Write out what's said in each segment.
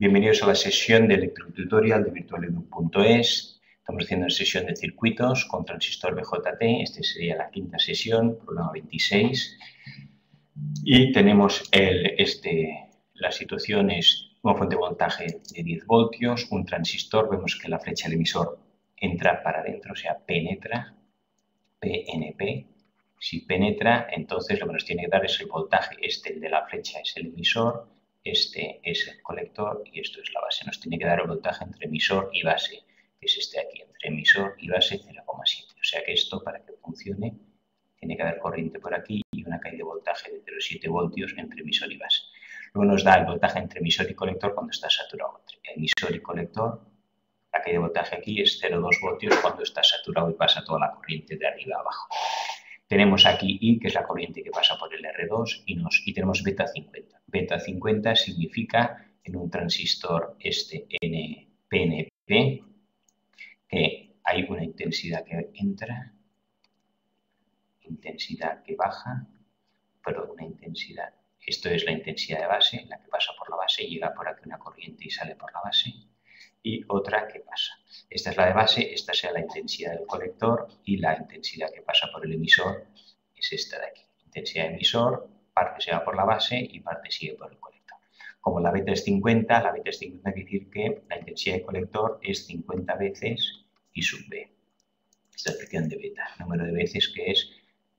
Bienvenidos a la sesión de electrotutorial de virtualedu.es. Estamos haciendo una sesión de circuitos con transistor BJT. Esta sería la quinta sesión, problema 26. Y tenemos la situación es una fuente de voltaje de 10 voltios, un transistor. Vemos que la flecha del emisor entra para adentro, o sea, penetra, PNP. Si penetra, entonces lo que nos tiene que dar es el voltaje. El de la flecha es el emisor, este es el colector y esto es la base. Nos tiene que dar el voltaje entre emisor y base, que es este de aquí, entre emisor y base 0,7. O sea que esto, para que funcione, tiene que haber corriente por aquí y una caída de voltaje de 0,7 voltios entre emisor y base. Luego nos da el voltaje entre emisor y colector cuando está saturado. Entre emisor y colector, la caída de voltaje aquí es 0,2 voltios cuando está saturado y pasa toda la corriente de arriba a abajo. Tenemos aquí I, que es la corriente que pasa por el R2, y tenemos beta 50. Beta 50 significa en un transistor PNP que hay una intensidad que entra, intensidad que baja, pero una intensidad. Esto es la intensidad de base, la que pasa por la base, llega por aquí una corriente y sale por la base. Y otra que pasa. Esta es la de base, esta será la intensidad del colector y la intensidad que pasa por el emisor es esta de aquí. Intensidad de emisor, parte se va por la base y parte sigue por el colector. Como la beta es 50, la beta es 50 quiere decir que la intensidad del colector es 50 veces I sub B. Esta es la expresión de beta. El número de veces que es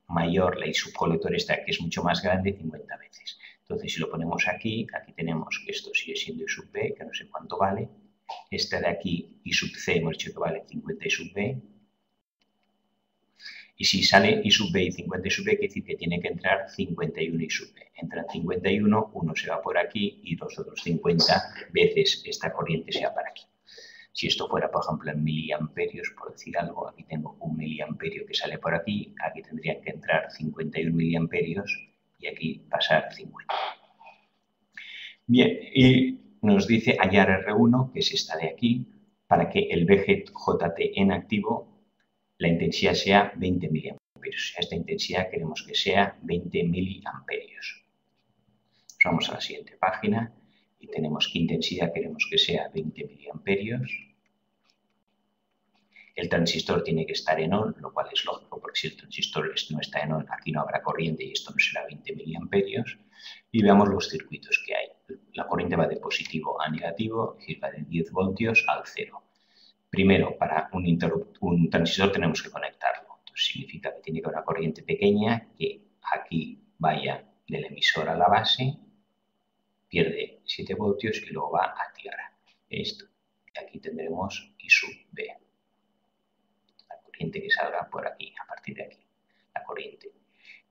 mayor, la I sub colector esta que es mucho más grande, 50 veces. Entonces, si lo ponemos aquí tenemos que esto sigue siendo I sub B, que no sé cuánto vale. Esta de aquí, I sub C, hemos dicho que vale 50 I sub B. Y si sale I sub B y 50 I sub B, quiere decir que tiene que entrar 51 I sub B. Entran 51, uno se va por aquí y los otros 50 veces esta corriente se va para aquí. Si esto fuera, por ejemplo, en miliamperios, por decir algo, aquí tengo un miliamperio que sale por aquí tendrían que entrar 51 miliamperios y aquí pasar 50. Bien, y nos dice hallar R1, que es esta de aquí, para que el BJT en activo, la intensidad sea 20 miliamperios. Esta intensidad queremos que sea 20 miliamperios. Vamos a la siguiente página y tenemos que intensidad queremos que sea 20 miliamperios. El transistor tiene que estar en ON, lo cual es lógico, porque si el transistor no está en ON, aquí no habrá corriente y esto no será 20 miliamperios. Y veamos los circuitos que hay. La corriente va de positivo a negativo, es decir, va de 10 voltios al 0. Primero, para un transistor tenemos que conectarlo. Entonces, significa que tiene que haber una corriente pequeña que aquí vaya del emisor a la base, pierde 7 voltios y luego va a tierra. Esto. Aquí tendremos I sub B. La corriente que salga por aquí, a partir de aquí. La corriente.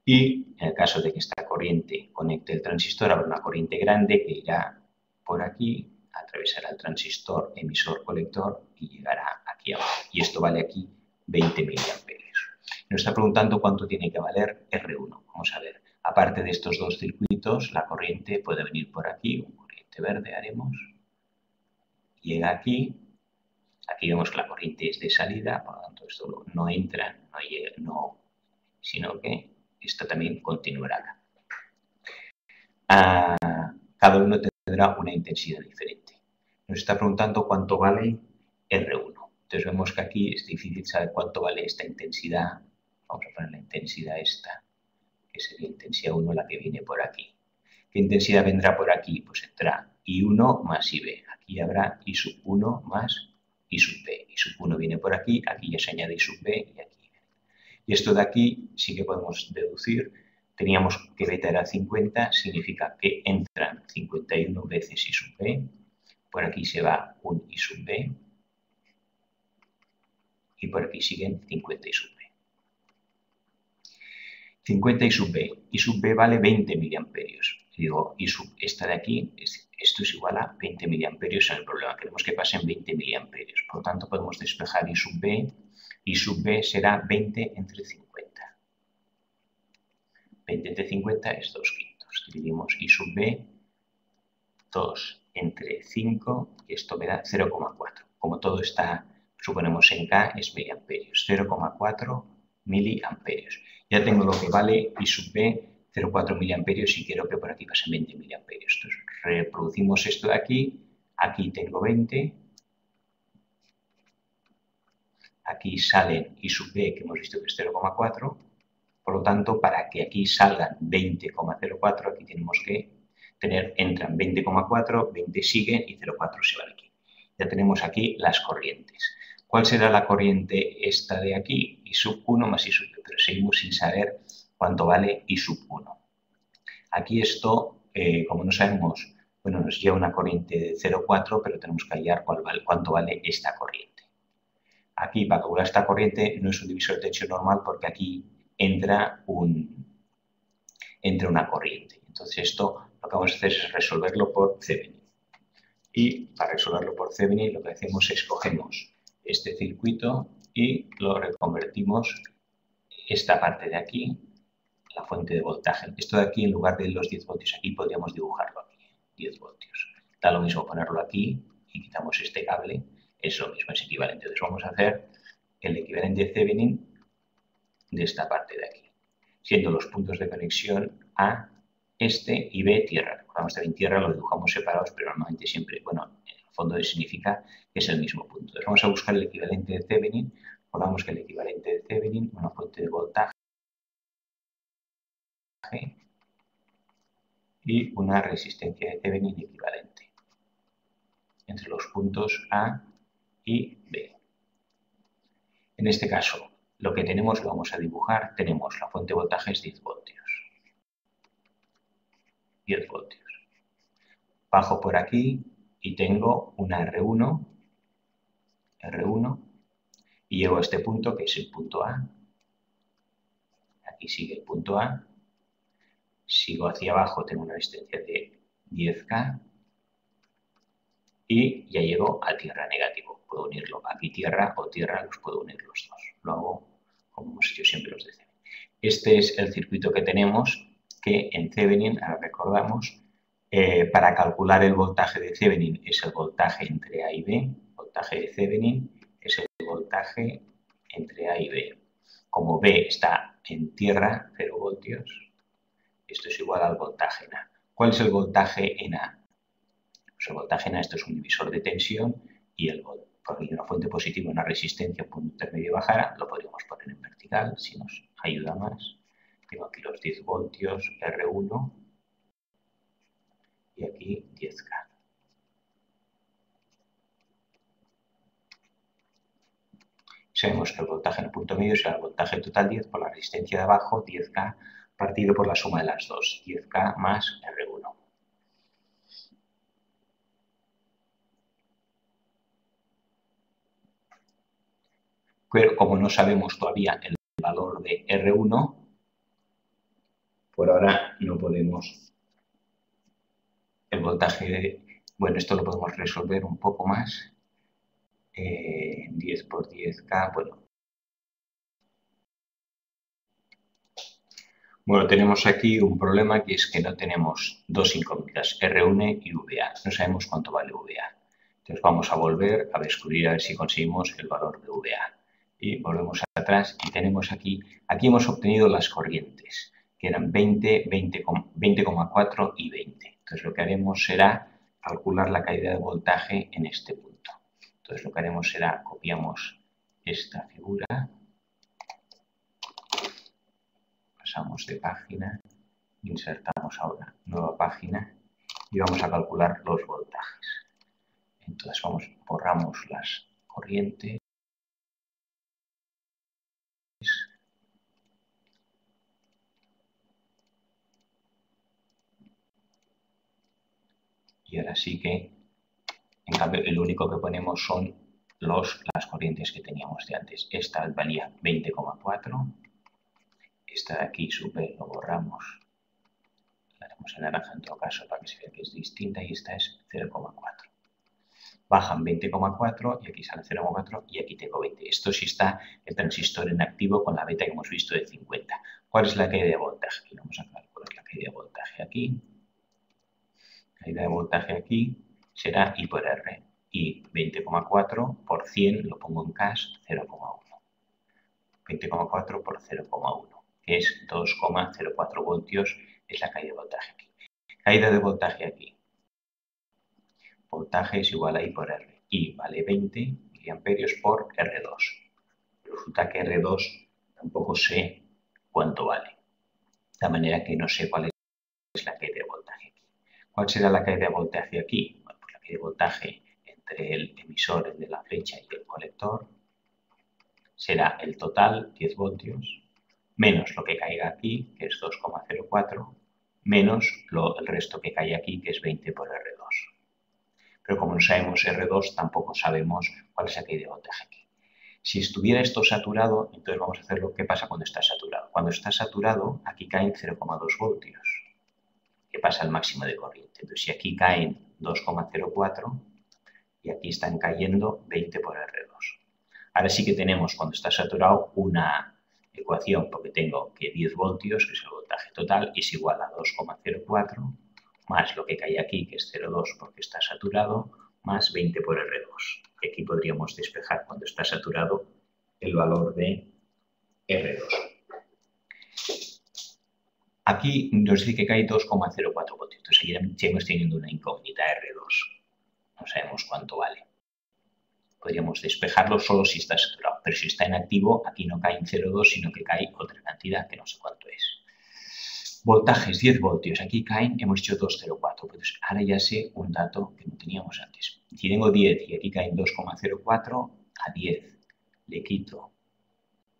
Y en el caso de que esta corriente conecte el transistor, habrá una corriente grande que irá por aquí, atravesará el transistor emisor-colector y llegará aquí abajo. Y esto vale aquí 20 miliamperios. Nos está preguntando cuánto tiene que valer R1. Vamos a ver. Aparte de estos dos circuitos, la corriente puede venir por aquí, una corriente verde haremos. Llega aquí. Aquí vemos que la corriente es de salida, por lo tanto esto no entra, no llega, sino que esto también continuará acá. Cada uno tendrá una intensidad diferente. Nos está preguntando cuánto vale R1. Entonces vemos que aquí es difícil saber cuánto vale esta intensidad. Vamos a poner la intensidad esta, que sería intensidad 1, la que viene por aquí. ¿Qué intensidad vendrá por aquí? Pues entra I1 más IB. Aquí habrá I sub 1 más I sub B. I sub 1 viene por aquí ya se añade I sub B y aquí. Y esto de aquí sí que podemos deducir. Teníamos que beta era 50, significa que entran 51 veces I sub B. Por aquí se va un I sub B. Y por aquí siguen 50 I sub B. 50 I sub B. I sub B vale 20 miliamperios. Digo, I sub esta de aquí, esto es igual a 20 miliamperios en el problema. Queremos que pasen 20 miliamperios. Por lo tanto, podemos despejar I sub B. I sub B será 20 entre 50. 20 entre 50 es 2 quintos. Dividimos I sub B, 2 entre 5, y esto me da 0,4. Como todo está, suponemos en K, es miliamperios. 0,4 miliamperios. Ya tengo lo que vale I sub B, 0,4 miliamperios, y quiero que por aquí pasen 20 miliamperios. Entonces, reproducimos esto de aquí, Aquí tengo 20. Aquí salen I sub B, que hemos visto que es 0,4. Por lo tanto, para que aquí salgan 20,04, aquí tenemos que entran 20,4, 20 siguen y 0,4 se va de aquí. Ya tenemos aquí las corrientes. ¿Cuál será la corriente esta de aquí? I sub 1 más I sub B, pero seguimos sin saber cuánto vale I sub 1. Aquí esto, como no sabemos, bueno, nos lleva una corriente de 0,4, pero tenemos que hallar cuánto vale esta corriente. Aquí, para calcular esta corriente, no es un divisor de tensión normal porque aquí entra una corriente. Entonces, esto lo que vamos a hacer es resolverlo por Thevenin. Y para resolverlo por Thevenin, lo que hacemos es cogemos este circuito y lo reconvertimos esta parte de aquí, la fuente de voltaje. Esto de aquí, en lugar de los 10 voltios aquí, podríamos dibujarlo aquí, 10 voltios. Da lo mismo ponerlo aquí y quitamos este cable, es lo mismo, es equivalente. Entonces vamos a hacer el equivalente de Thevenin de esta parte de aquí, siendo los puntos de conexión A, este y B, tierra. Recordamos también tierra, lo dibujamos separados, pero normalmente siempre, bueno, en el fondo significa que es el mismo punto. Entonces vamos a buscar el equivalente de Thevenin. Recordamos que el equivalente de Thevenin, una fuente de voltaje y una resistencia de Thevenin equivalente entre los puntos A y B. En este caso, lo que tenemos lo vamos a dibujar. Tenemos la fuente de voltaje es 10 voltios. 10 voltios. Bajo por aquí y tengo una R1, y llego a este punto que es el punto A. Aquí sigue el punto A. Sigo hacia abajo, tengo una resistencia de 10K y ya llego a tierra negativo. Puedo unirlo aquí tierra o tierra, los puedo unir los dos. Lo hago como hemos hecho siempre los de Thevenin. Este es el circuito que tenemos, que en Thevenin, ahora recordamos, para calcular el voltaje de Thevenin es el voltaje entre A y B. El voltaje de Thevenin es el voltaje entre A y B. Como B está en tierra, 0 voltios, esto es igual al voltaje en A. ¿Cuál es el voltaje en A? Pues el voltaje en A, esto es un divisor de tensión y porque hay una fuente positiva y una resistencia, un punto intermedio bajara, lo podríamos poner en vertical si nos ayuda más. Tengo aquí los 10 voltios R1 y aquí 10K. Sabemos que el voltaje en el punto medio será el voltaje total 10 por la resistencia de abajo, 10K, partido por la suma de las dos, 10K más R1. Pero como no sabemos todavía el valor de R1, por ahora no podemos. El voltaje, bueno, esto lo podemos resolver un poco más. 10 por 10K, Bueno, tenemos aquí un problema que es que no tenemos dos incógnitas, R1 y VA. No sabemos cuánto vale VA. Entonces vamos a volver a descubrir a ver si conseguimos el valor de VA. Y volvemos atrás y tenemos aquí hemos obtenido las corrientes, que eran 20, 20,4 y 20. Entonces lo que haremos será calcular la caída de voltaje en este punto. Entonces lo que haremos será copiamos esta figura, pasamos de página, insertamos ahora nueva página y vamos a calcular los voltajes. Entonces borramos las corrientes y ahora sí que, en cambio, el único que ponemos son las corrientes que teníamos de antes. Esta valía 20,4, esta de aquí sube, lo borramos, la haremos en naranja en todo caso para que se vea que es distinta, y esta es 0,4. Bajan 20,4 y aquí sale 0,4 y aquí tengo 20. Esto sí está el transistor en activo con la beta que hemos visto de 50. ¿Cuál es la caída de voltaje? Aquí vamos a calcular la caída de voltaje aquí. Caída de voltaje aquí será I por R. Y 20,4 por 100 lo pongo en cash, 0,1. 20,4 por 0,1, que es 2,04 voltios, es la caída de voltaje aquí. Caída de voltaje aquí. voltaje es igual a I por R. I vale 20 miliamperios por R2. Resulta que R2 tampoco sé cuánto vale. De manera que no sé cuál es la caída de voltaje aquí. ¿Cuál será la caída de voltaje aquí? Bueno, pues la caída de voltaje entre el emisor, el de la flecha, y el colector será el total, 10 voltios, menos lo que caiga aquí, que es 2,04, menos el resto que cae aquí, que es 20 por R2. Pero como no sabemos R2, tampoco sabemos cuál es la caída de voltaje aquí. Si estuviera esto saturado, entonces vamos a hacer lo que pasa cuando está saturado. Cuando está saturado, aquí caen 0,2 voltios, que pasa al máximo de corriente. Entonces, si aquí caen 2,04 y aquí están cayendo 20 por R2. Ahora sí que tenemos, cuando está saturado, una ecuación, porque tengo que 10 voltios, que es el voltaje total, es igual a 2,04 más lo que cae aquí, que es 0,2 porque está saturado, más 20 por R2. Y aquí podríamos despejar, cuando está saturado, el valor de R2. Aquí nos dice que cae 2,04 voltios. Entonces aquí seguimos teniendo una incógnita R2. No sabemos cuánto vale. Podríamos despejarlo solo si está saturado, pero si está en activo, aquí no cae en 0,2, sino que cae otra cantidad que no sé cuánto es. Voltajes, 10 voltios. Aquí caen, hemos hecho 2,04. Pues ahora ya sé un dato que no teníamos antes. Si tengo 10 y aquí caen 2,04, a 10 le quito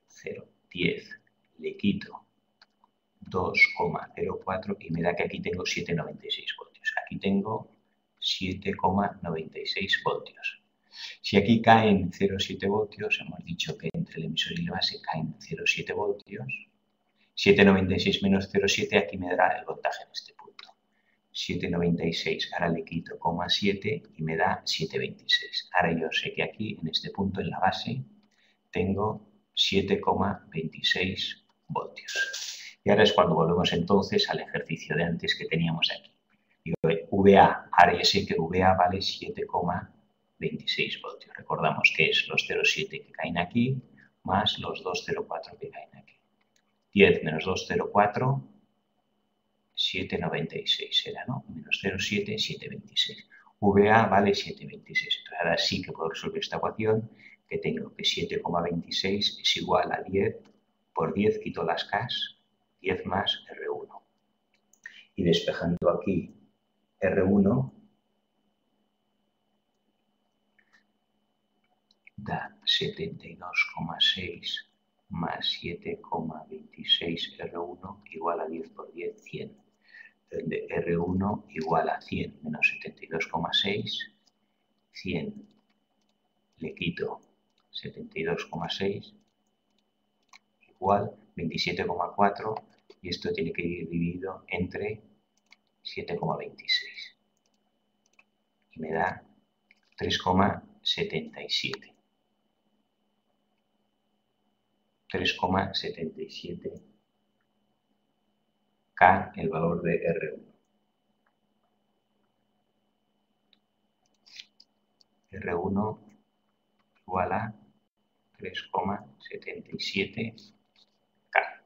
0, 10, le quito 2,04 y me da que aquí tengo 7,96 voltios. Aquí tengo 7,96 voltios. Si aquí caen 0,7 voltios, hemos dicho que entre el emisor y la base caen 0,7 voltios. 7,96 menos 0,7 aquí me dará el voltaje en este punto. 7,96, ahora le quito 0,7 y me da 7,26. Ahora yo sé que aquí, en este punto, en la base, tengo 7,26 voltios. Y ahora es cuando volvemos entonces al ejercicio de antes que teníamos aquí. Digo, VA, ahora ya sé que VA vale 7,26 voltios. Recordamos que es los 0,7 que caen aquí más los 2,04 que caen aquí. 10 menos 2,04, 7,96 era, ¿no? Menos 0,7, 7,26. VA vale 7,26. Entonces ahora sí que puedo resolver esta ecuación, que tengo que 7,26 es igual a 10 por 10, quito las K's, 10 más R1. Y despejando aquí R1, da 72,6 más 7,26 R1 igual a 10 por 10, 100. De R1 igual a 100 menos 72,6, 100 le quito 72,6 igual 27,4 y esto tiene que ir dividido entre 7,26 y me da 3,77. 3,77 K el valor de R1. R1 igual a 3,77 K.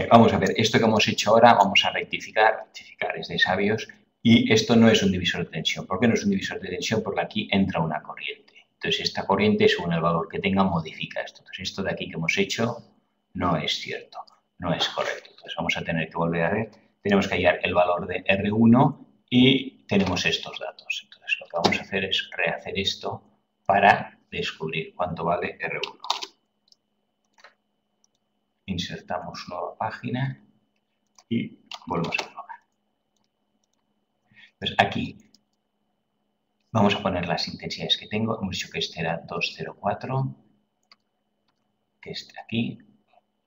Vamos a ver, esto que hemos hecho ahora vamos a rectificar es de sabios, y esto no es un divisor de tensión. ¿Por qué no es un divisor de tensión? Porque aquí entra una corriente. Entonces esta corriente, según el valor que tenga, modifica esto. Entonces esto de aquí que hemos hecho no es cierto, no es correcto. Entonces vamos a tener que volver a ver. Tenemos que hallar el valor de R1 y tenemos estos datos. Entonces lo que vamos a hacer es rehacer esto para descubrir cuánto vale R1. Insertamos nueva página y volvemos a probar. Pues aquí vamos a poner las intensidades que tengo. Hemos dicho que este era 2,04, que este aquí.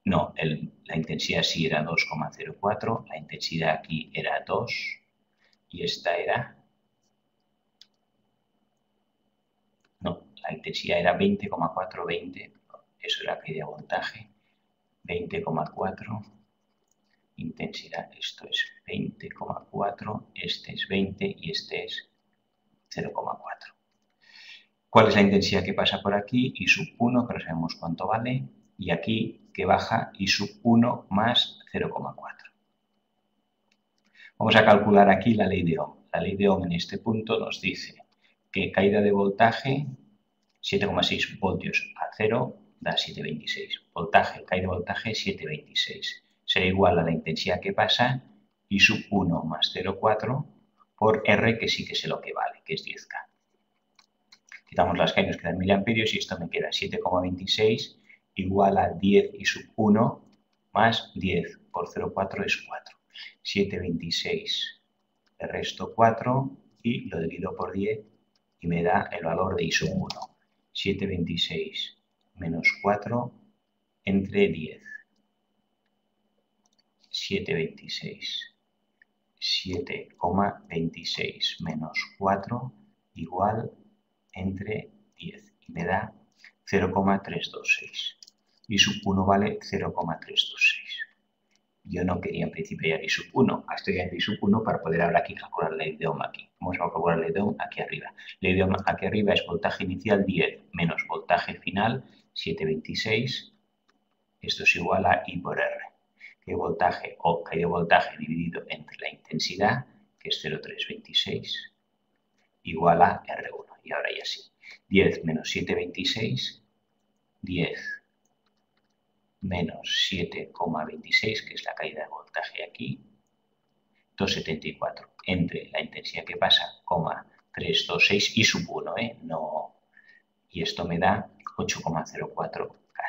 No, la intensidad sí era 2,04, la intensidad aquí era 2 y esta era... No, la intensidad era 20,4, 20, eso era caída de voltaje, 20,4, intensidad, esto es 20,4, este es 20 y este es 0,4. ¿Cuál es la intensidad que pasa por aquí? I sub 1, que no sabemos cuánto vale, y aquí que baja I sub 1 más 0,4. Vamos a calcular aquí la ley de Ohm. La ley de Ohm en este punto nos dice que caída de voltaje 7,6 voltios a 0 da 7,26. Caída de voltaje 7,26. Será igual a la intensidad que pasa I sub 1 más 0,4 por R, que sí que sé lo que vale, que es 10K. Quitamos las K y nos quedan miliamperios y esto me queda 7,26 igual a 10 I sub 1 más 10 por 0,4 es 4. 7,26 le resto 4 y lo divido por 10 y me da el valor de I sub 1. 7,26 menos 4 entre 10. 7,26 menos 4 igual entre 10 y me da 0,326. I sub 1 vale 0,326. Yo no quería en principio hallar I sub 1, estoy hallando I sub 1 para poder ahora aquí calcular la ley de Ohm aquí. Vamos a calcular la ley de Ohm aquí arriba. La ley de Ohm aquí arriba es voltaje inicial 10 menos voltaje final 7,26. Esto es igual a I por R. Que voltaje o caída de voltaje dividido entre la intensidad, que es 0,326, igual a R1. Y ahora ya sí. 10 menos 7,26, 10 menos 7,26, que es la caída de voltaje aquí, 2,74, entre la intensidad que pasa, 326 I sub 1, no, y esto me da 8,04 K.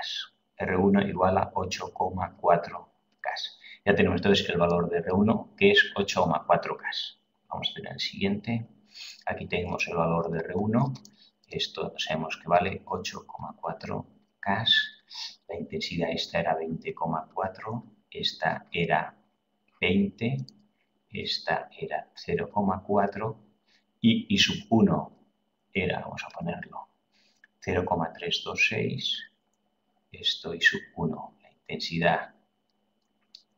R1 igual a 8,4 K. Ya tenemos entonces el valor de R1, que es 8,4 K. Vamos a ver el siguiente. Aquí tenemos el valor de R1. Esto sabemos que vale 8,4 K. La intensidad esta era 20,4. Esta era 20. Esta era 0,4. Y I sub 1 era, vamos a ponerlo, 0,326. Esto I sub 1, la intensidad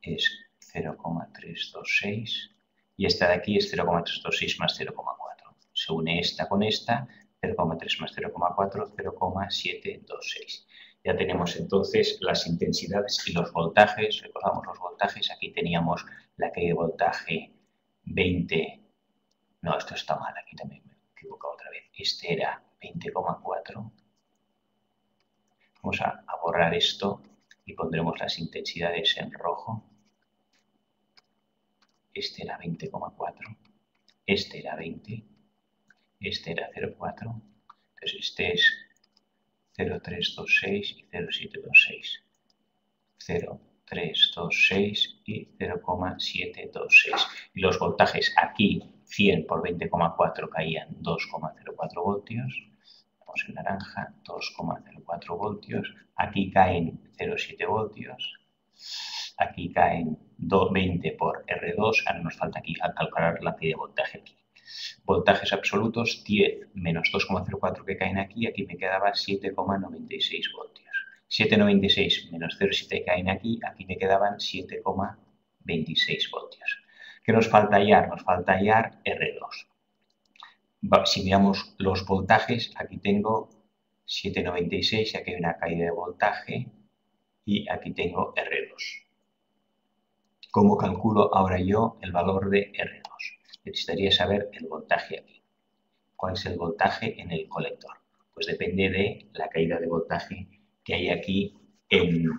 es 0,326 y esta de aquí es 0,326 más 0,4. Se une esta con esta, 0,3 más 0,4, 0,726. Ya tenemos entonces las intensidades y los voltajes. Recordamos los voltajes. Aquí teníamos la caída de voltaje 20. No, esto está mal. Aquí también me he equivocado otra vez. Este era 20,4. Vamos a borrar esto y pondremos las intensidades en rojo. Este era 20,4, este era 20, este era 0,4, entonces este es 0,326 y 0,726. 0,326 y 0,726. Y los voltajes aquí, 100 por 20,4 caían 2,04 voltios. Vamos en naranja, 2,04 voltios. Aquí caen 0,7 voltios. Aquí caen 20 por R2. Ahora nos falta aquí a calcular la caída de voltaje aquí. Voltajes absolutos, 10 menos 2,04 que caen aquí. Aquí me quedaba 7,96 voltios. 7,96 menos 0,7 que caen aquí. Aquí me quedaban 7,26 voltios. ¿Qué nos falta hallar? Nos falta hallar R2. Si miramos los voltajes, aquí tengo 7,96, aquí hay una caída de voltaje y aquí tengo R2. ¿Cómo calculo ahora yo el valor de R2? Necesitaría saber el voltaje aquí. ¿Cuál es el voltaje en el colector? Pues depende de la caída de voltaje que hay aquí en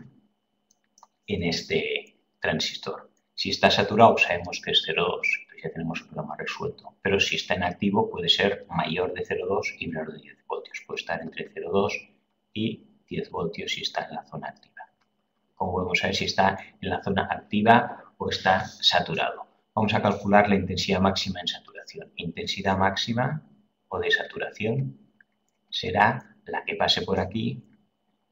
este transistor. Si está saturado sabemos que es 0,2, entonces ya tenemos el problema resuelto. Pero si está en activo puede ser mayor de 0,2 y menor de 10 voltios. Puede estar entre 0,2 y 10 voltios si está en la zona activa. ¿Cómo podemos saber si está en la zona activa o está saturado? Vamos a calcular la intensidad máxima en saturación. Intensidad máxima o de saturación será la que pase por aquí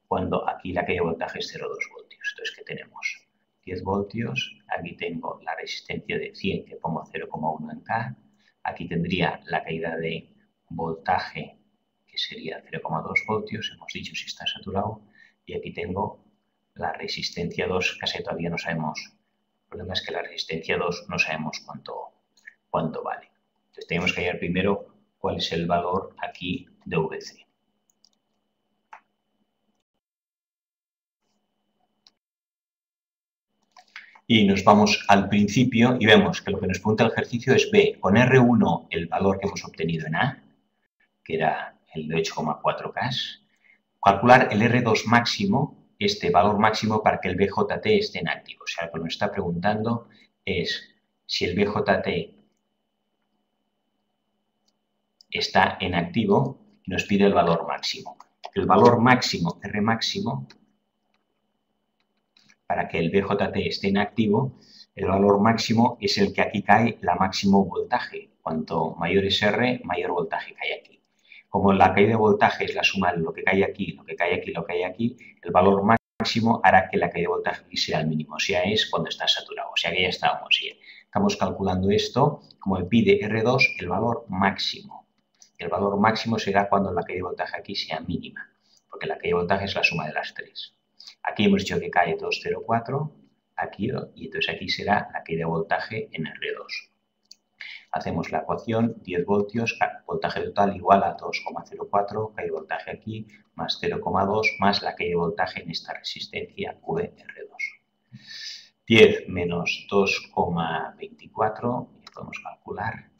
cuando aquí la caída de voltaje es 0,2 voltios. Entonces, ¿qué tenemos? 10 voltios, aquí tengo la resistencia de 100 que pongo 0,1 en K, aquí tendría la caída de voltaje que sería 0,2 voltios, hemos dicho si está saturado, y aquí tengo la resistencia 2, casi todavía no sabemos. El problema es que la resistencia 2 no sabemos cuánto vale. Entonces tenemos que hallar primero cuál es el valor aquí de VC. Y nos vamos al principio y vemos que lo que nos pregunta el ejercicio es B, con R1 el valor que hemos obtenido en A, que era el de 8,4K, calcular el R2 máximo, este valor máximo para que el BJT esté en activo. O sea, lo que nos está preguntando es si el BJT está en activo y nos pide el valor máximo. El valor máximo, R máximo, para que el BJT esté en activo, el valor máximo es el que aquí cae la máximo voltaje. Cuanto mayor es R, mayor voltaje cae aquí. Como la caída de voltaje es la suma de lo que cae aquí, lo que cae aquí, lo que cae aquí, el valor máximo hará que la caída de voltaje aquí sea el mínimo, o sea, es cuando está saturado, o sea que ya estábamos bien. Estamos calculando esto, como me pide R2, el valor máximo. El valor máximo será cuando la caída de voltaje aquí sea mínima, porque la caída de voltaje es la suma de las tres. Aquí hemos dicho que cae 2,04, aquí, y entonces aquí será la caída de voltaje en R2. Hacemos la ecuación, 10 voltios, voltaje total igual a 2,04, caída de voltaje aquí, más 0,2, más la caída de voltaje en esta resistencia VR2. 10 menos 2,24, ya podemos calcular,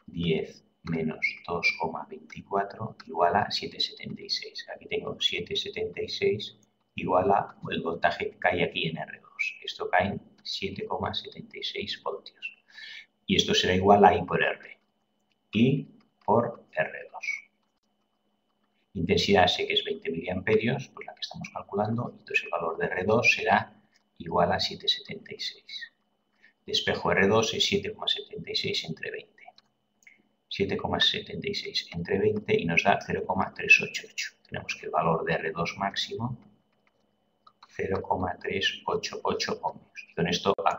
10 menos 2,24 igual a 7,76. Aquí tengo 7,76 igual a el voltaje que cae aquí en R2. Esto cae en 7,76 voltios. Y esto será igual a I por R. I por R2. Intensidad sé que es 20 miliamperios, pues la que estamos calculando. Entonces el valor de R2 será igual a 7,76. Despejo R2 es 7,76 entre 20. 7,76 entre 20 y nos da 0,388. Tenemos que el valor de R2 máximo 0,388 ohmios. Y con esto acabamos.